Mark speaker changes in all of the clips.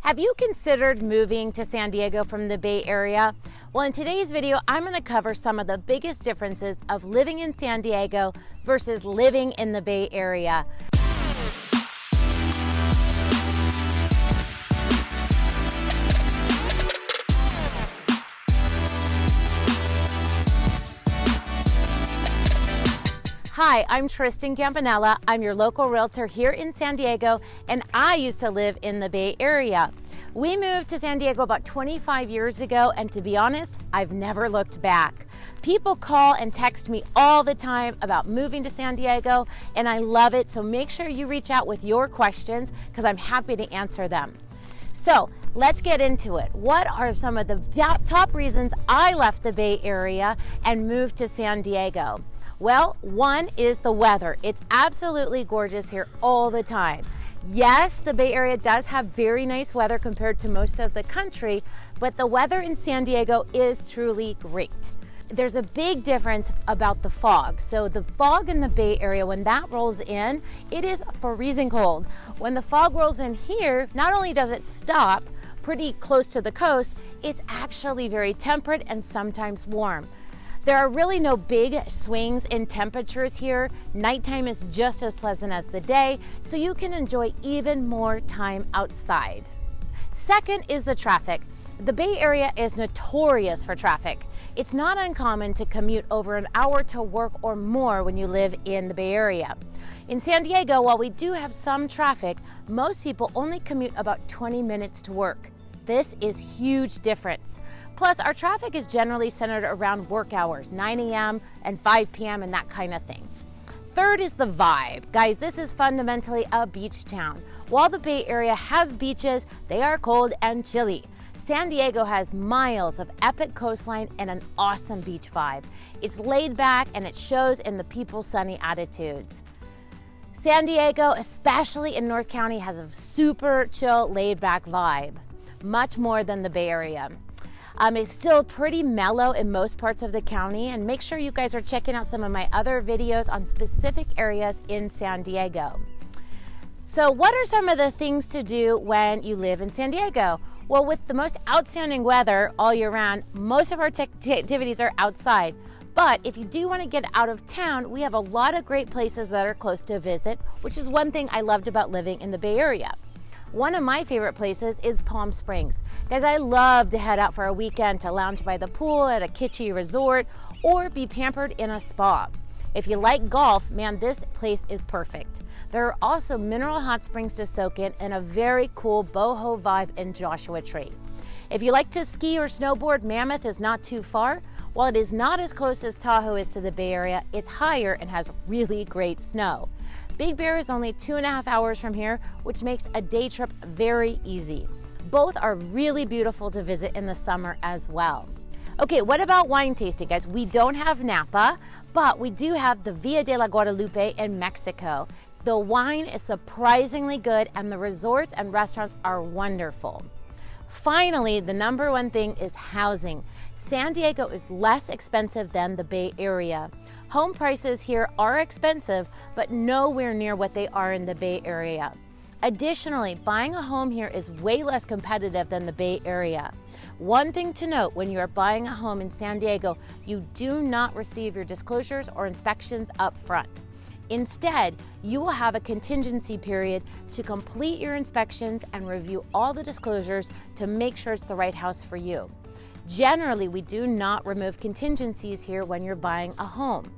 Speaker 1: Have you considered moving to San Diego from the Bay Area? Well, in today's video, I'm going to cover some of the biggest differences of living in San Diego versus living in the Bay Area. Hi, I'm Tristen Campanella. I'm your local realtor here in San Diego, and I used to live in the Bay Area. We moved to San Diego about 25 years ago, and to be honest, I've never looked back. People call and text me all the time about moving to San Diego, and I love it, so make sure you reach out with your questions because I'm happy to answer them. So let's get into it. What are some of the top reasons I left the Bay Area and moved to San Diego? Well, one is the weather. It's absolutely gorgeous here all the time. Yes, the Bay Area does have very nice weather compared to most of the country, but the weather in San Diego is truly great. There's a big difference about the fog. So the fog in the Bay Area, when that rolls in, it is freezing cold. When the fog rolls in here, not only does it stop pretty close to the coast, it's actually very temperate and sometimes warm. There are really no big swings in temperatures here. Nighttime is just as pleasant as the day, so you can enjoy even more time outside. Second is the traffic. The Bay Area is notorious for traffic. It's not uncommon to commute over an hour to work or more when you live in the Bay Area. In San Diego, while we do have some traffic, most people only commute about 20 minutes to work. This is a huge difference. Plus, our traffic is generally centered around work hours, 9 a.m. and 5 p.m. and that kind of thing. Third is the vibe. Guys, this is fundamentally a beach town. While the Bay Area has beaches, they are cold and chilly. San Diego has miles of epic coastline and an awesome beach vibe. It's laid back and it shows in the people's sunny attitudes. San Diego, especially in North County, has a super chill, laid back vibe, much more than the Bay Area. It's still pretty mellow in most parts of the county, and make sure you guys are checking out some of my other videos on specific areas in San Diego. So what are some of the things to do when you live in San Diego? Well, with the most outstanding weather all year round, most of our activities are outside. But if you do want to get out of town, we have a lot of great places that are close to visit, which is one thing I loved about living in the Bay Area. One of my favorite places is Palm Springs. Guys, I love to head out for a weekend to lounge by the pool at a kitschy resort or be pampered in a spa. If you like golf, man, this place is perfect. There are also mineral hot springs to soak in and a very cool boho vibe in Joshua Tree. If you like to ski or snowboard, Mammoth is not too far. While it is not as close as Tahoe is to the Bay Area, it's higher and has really great snow. Big Bear is only 2.5 hours from here, which makes a day trip very easy. Both are really beautiful to visit in the summer as well. Okay, what about wine tasting, guys? We don't have Napa, but we do have the Via de la Guadalupe in Mexico. The wine is surprisingly good and the resorts and restaurants are wonderful. Finally, the number one thing is housing. San Diego is less expensive than the Bay Area. Home prices here are expensive, but nowhere near what they are in the Bay Area. Additionally, buying a home here is way less competitive than the Bay Area. One thing to note when you are buying a home in San Diego, you do not receive your disclosures or inspections up front. Instead, you will have a contingency period to complete your inspections and review all the disclosures to make sure it's the right house for you. Generally, we do not remove contingencies here when you're buying a home.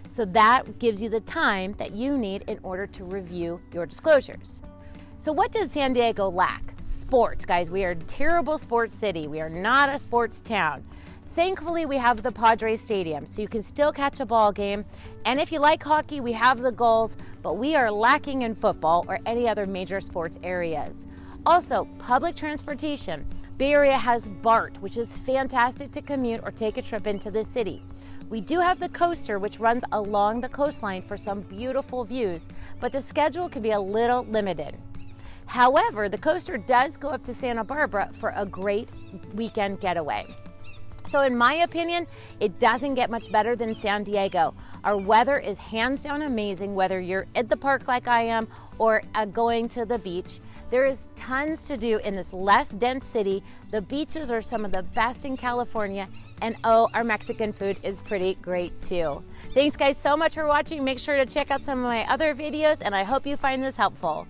Speaker 1: So that gives you the time that you need in order to review your disclosures. So what does San Diego lack? Sports, guys. We are a terrible sports city. We are not a sports town. Thankfully, we have the Padres Stadium, so you can still catch a ball game. And if you like hockey, we have the Gulls, but we are lacking in football or any other major sports areas. Also, public transportation. Bay Area has BART, which is fantastic to commute or take a trip into the city. We do have the coaster, which runs along the coastline for some beautiful views, but the schedule can be a little limited. However, the coaster does go up to Santa Barbara for a great weekend getaway. So in my opinion, it doesn't get much better than San Diego. Our weather is hands down amazing, whether you're at the park like I am or going to the beach. There is tons to do in this less dense city. The beaches are some of the best in California, and oh, our Mexican food is pretty great too. Thanks guys so much for watching. Make sure to check out some of my other videos, and I hope you find this helpful.